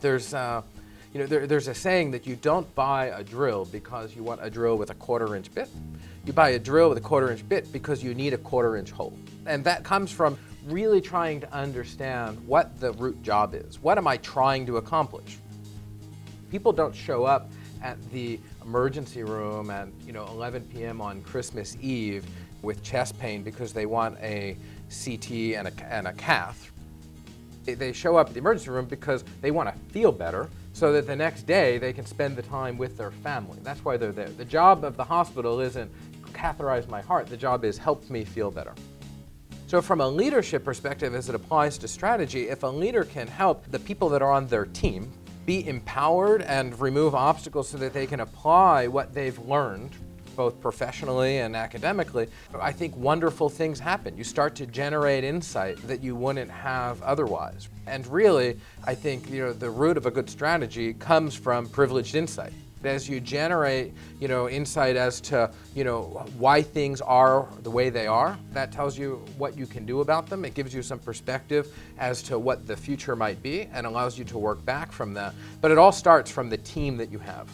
There's there's a saying that you don't buy a drill because you want a drill with a 1/4-inch bit. You buy a drill with a 1/4-inch bit because you need a 1/4-inch hole. And that comes from really trying to understand what the root job is. What am I trying to accomplish? People don't show up at the emergency room at 11 p.m. on Christmas Eve with chest pain because they want a CT and a cath. They show up at the emergency room because they want to feel better so that the next day they can spend the time with their family. That's why they're there. The job of the hospital isn't catheterize my heart. The job is help me feel better. So from a leadership perspective, as it applies to strategy, if a leader can help the people that are on their team be empowered and remove obstacles so that they can apply what they've learned, both professionally and academically, I think wonderful things happen. You start to generate insight that you wouldn't have otherwise. And really, I think the root of a good strategy comes from privileged insight. As you generate insight as to why things are the way they are, that tells you what you can do about them. It gives you some perspective as to what the future might be and allows you to work back from that. But it all starts from the team that you have.